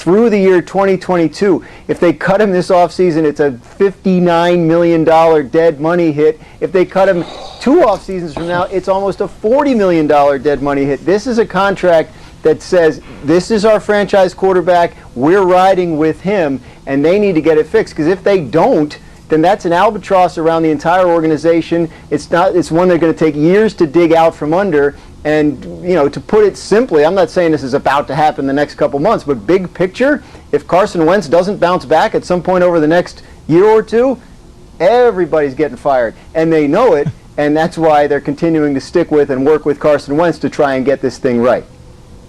through the year 2022. If they cut him this offseason, it's a $59 million dead money hit. If they cut him 2 off seasons from now, it's almost a $40 million dead money hit. This is a contract that says this is our franchise quarterback, we're riding with him, and they need to get it fixed, because if they don't, then that's an albatross around the entire organization. It's one they're going to take years to dig out from under. And, to put it simply, I'm not saying this is about to happen the next couple months, but big picture, if Carson Wentz doesn't bounce back at some point over the next year or two, everybody's getting fired. And they know it, and that's why they're continuing to stick with and work with Carson Wentz to try and get this thing right.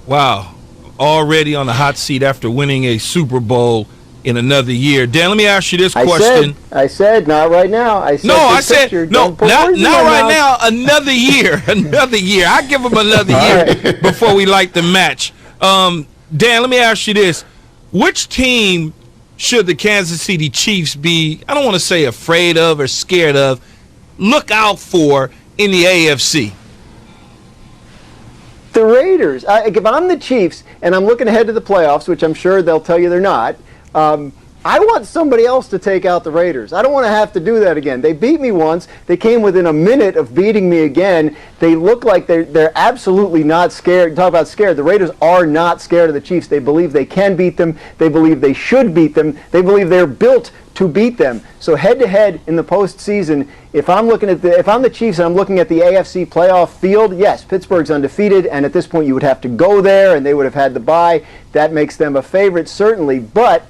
Wow. Already on the hot seat after winning a Super Bowl in another year. Dan, let me ask you this question. I said not right now. I said not right now. Another year. Another year. I give them another year before we light the match. Dan, let me ask you this. Which team should the Kansas City Chiefs be, I don't want to say afraid of or scared of, look out for in the AFC? The Raiders. If I'm the Chiefs and I'm looking ahead to the playoffs, which I'm sure they'll tell you they're not, I want somebody else to take out the Raiders. I don't want to have to do that again. They beat me once. They came within a minute of beating me again. They look like they're absolutely not scared. Talk about scared. The Raiders are not scared of the Chiefs. They believe they can beat them. They believe they should beat them. They believe they're built to beat them. So head-to-head in the postseason, if I'm the Chiefs and I'm looking at the AFC playoff field, yes, Pittsburgh's undefeated, and at this point you would have to go there, and they would have had the bye. That makes them a favorite, certainly. But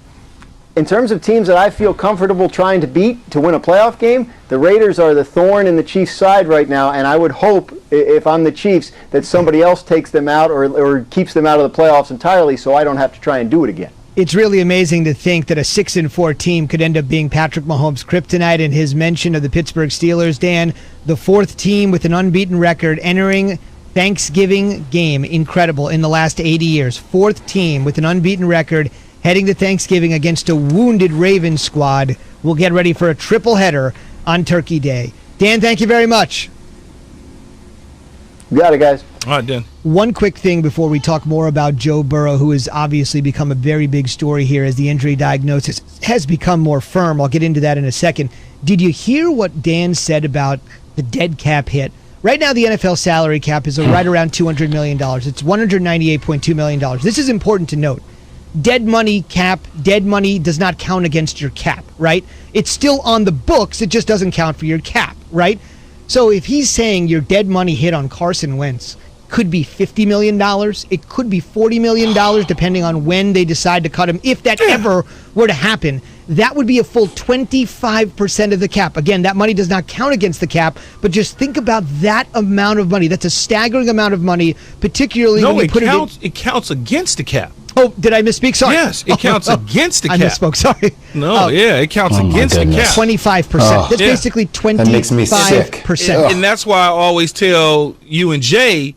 in terms of teams that I feel comfortable trying to beat to win a playoff game, the Raiders are the thorn in the Chiefs' side right now, and I would hope, if I'm the Chiefs, that somebody else takes them out or keeps them out of the playoffs entirely so I don't have to try and do it again. It's really amazing to think that a 6-4 team could end up being Patrick Mahomes' kryptonite, and his mention of the Pittsburgh Steelers, Dan, the 4th team with an unbeaten record entering Thanksgiving game, incredible, in the last 80 years. 4th team with an unbeaten record heading to Thanksgiving against a wounded Ravens squad. We'll get ready for a triple header on Turkey Day. Dan, thank you very much. You got it, guys. All right, Dan. One quick thing before we talk more about Joe Burrow, who has obviously become a very big story here as the injury diagnosis has become more firm. I'll get into that in a second. Did you hear what Dan said about the dead cap hit? Right now, the NFL salary cap is right around $200 million. It's $198.2 million. This is important to note. Dead money does not count against your cap, right? It's still on the books. It just doesn't count for your cap, right? So if he's saying your dead money hit on Carson Wentz could be $50 million, it could be $40 million, depending on when they decide to cut him, if that ever were to happen, that would be a full 25% of the cap. Again, that money does not count against the cap, but just think about that amount of money. That's a staggering amount of money, particularly when you put it counts against the cap. Oh, did I misspeak? Sorry. Yes, it counts against the cap. I misspoke, sorry. No, it counts against the cap. 25%. That's basically 25%. That makes me sick. And that's why I always tell you and Jay,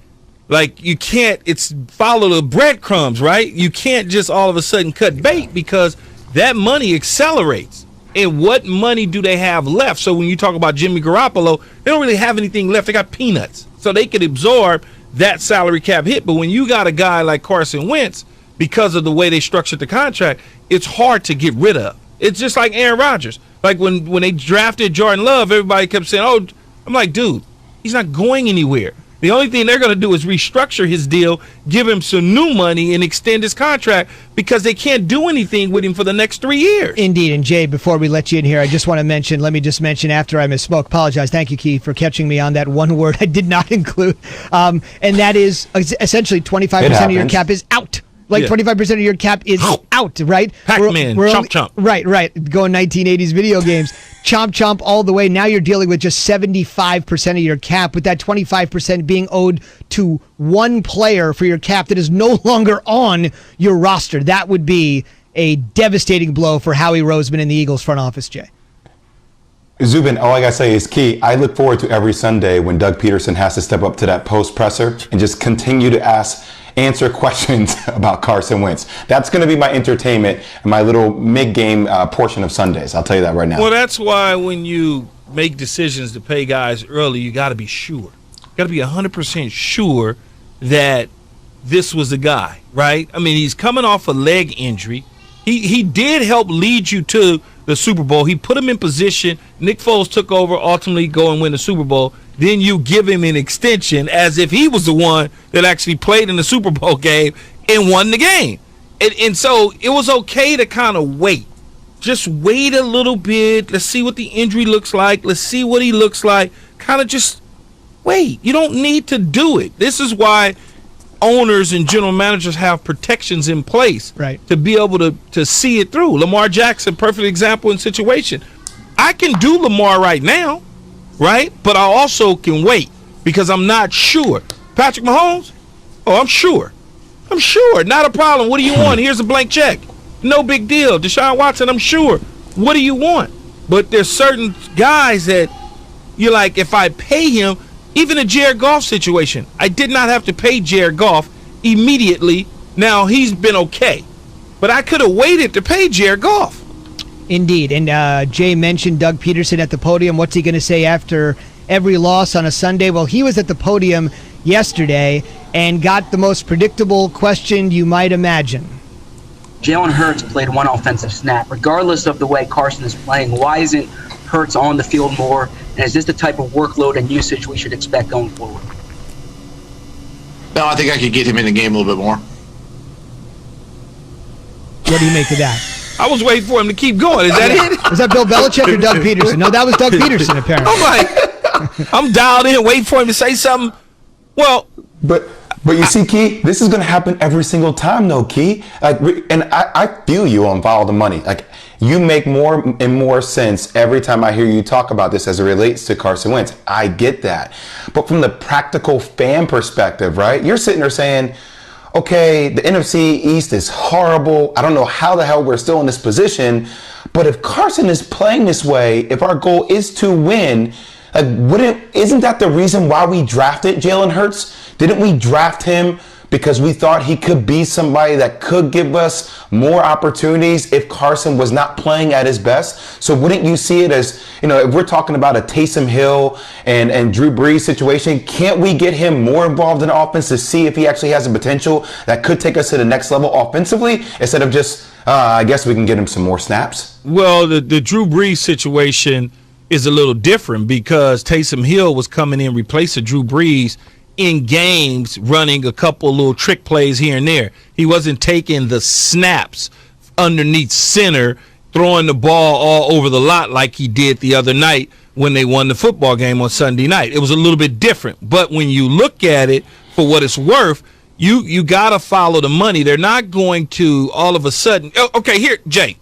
like, you can't, follow the breadcrumbs, right? You can't just all of a sudden cut bait, because that money accelerates. And what money do they have left? So when you talk about Jimmy Garoppolo, they don't really have anything left. They got peanuts. So they could absorb that salary cap hit. But when you got a guy like Carson Wentz, because of the way they structured the contract, it's hard to get rid of. It's just like Aaron Rodgers. Like when they drafted Jordan Love, everybody kept saying, oh, I'm like, dude, he's not going anywhere. The only thing they're going to do is restructure his deal, give him some new money, and extend his contract, because they can't do anything with him for the next 3 years. Indeed. And Jay, before we let you in here, I just want to let me just mention after I misspoke, apologize. Thank you, Keith, for catching me on that one word I did not include. And that is essentially 25% of your cap is out. Like 25% of your cap is out, right? Pac-Man, chomp. Right. Going 1980s video games. Chomp all the way. Now you're dealing with just 75% of your cap, with that 25% being owed to one player for your cap that is no longer on your roster. That would be a devastating blow for Howie Roseman and the Eagles front office, Jay. Zubin, all I gotta say is, Key, I look forward to every Sunday when Doug Peterson has to step up to that post presser and just continue to answer questions about Carson Wentz. That's going to be my entertainment and my little mid-game portion of Sundays. I'll tell you that right now. Well, that's why when you make decisions to pay guys early, you got to be sure. You got to be 100% sure that this was the guy, right? I mean, he's coming off a leg injury. He did help lead you to the Super Bowl. He put him in position. Nick Foles took over, ultimately go and win the Super Bowl. Then you give him an extension as if he was the one that actually played in the Super Bowl game and won the game. And so it was okay to kind of wait. Just wait a little bit. Let's see what the injury looks like. Let's see what he looks like. Kind of just wait. You don't need to do it. This is why owners and general managers have protections in place to be able to see it through. Lamar Jackson, perfect example in situation. I can do Lamar right now, right? But I also can wait because I'm not sure. Patrick Mahomes? Oh, I'm sure. I'm sure. Not a problem. What do you want? Here's a blank check. No big deal. Deshaun Watson, I'm sure. What do you want? But there's certain guys that you're like, if I pay him, even a Jared Goff situation, I did not have to pay Jared Goff immediately. Now, he's been okay. But I could have waited to pay Jared Goff. Indeed. And Jay mentioned Doug Peterson at the podium. What's he going to say after every loss on a Sunday? Well, he was at the podium yesterday and got the most predictable question you might imagine. Jalen Hurts played one offensive snap. Regardless of the way Carson is playing, why isn't Hurts on the field more? And is this the type of workload and usage we should expect going forward? No, I think I could get him in the game a little bit more. What do you make of that? I was waiting for him to keep going. Is that it? Was that Bill Belichick or Doug Peterson? No, that was Doug Peterson, apparently. I'm like, I'm dialed in, waiting for him to say something. Well, But you see, Key, this is going to happen every single time, though, Key. Like, and I feel you on Follow the Money. Like, you make more and more sense every time I hear you talk about this as it relates to Carson Wentz. I get that. But from the practical fan perspective, right? You're sitting there saying, okay, the NFC East is horrible. I don't know how the hell we're still in this position. But if Carson is playing this way, if our goal is to win, like, isn't that the reason why we drafted Jalen Hurts? Didn't we draft him because we thought he could be somebody that could give us more opportunities if Carson was not playing at his best? So wouldn't you see it as, if we're talking about a Taysom Hill and Drew Brees situation, can't we get him more involved in offense to see if he actually has a potential that could take us to the next level offensively instead of just, I guess we can get him some more snaps? Well, the Drew Brees situation is a little different because Taysom Hill was coming in replacing Drew Brees in games, running a couple little trick plays here and there. He wasn't taking the snaps underneath center, throwing the ball all over the lot like he did the other night when they won the football game on Sunday night. It was a little bit different. But when you look at it for what it's worth, you got to follow the money. They're not going to all of a sudden. Okay, here, Jay,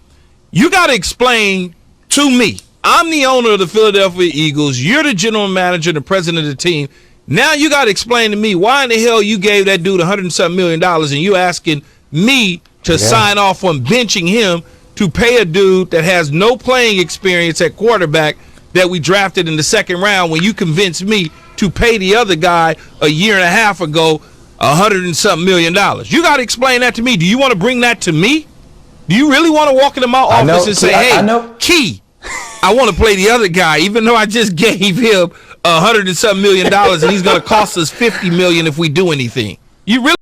you got to explain to me. I'm the owner of the Philadelphia Eagles. You're the general manager, the president of the team. Now you got to explain to me why in the hell you gave that dude $100 million and you asking me to sign off on benching him to pay a dude that has no playing experience at quarterback that we drafted in the second round when you convinced me to pay the other guy a year and a half ago $100 million. You got to explain that to me. Do you want to bring that to me? Do you really want to walk into my office and say, hey, Key, I want to play the other guy, even though I just gave him $100 million and he's going to cost us $50 million if we do anything? You really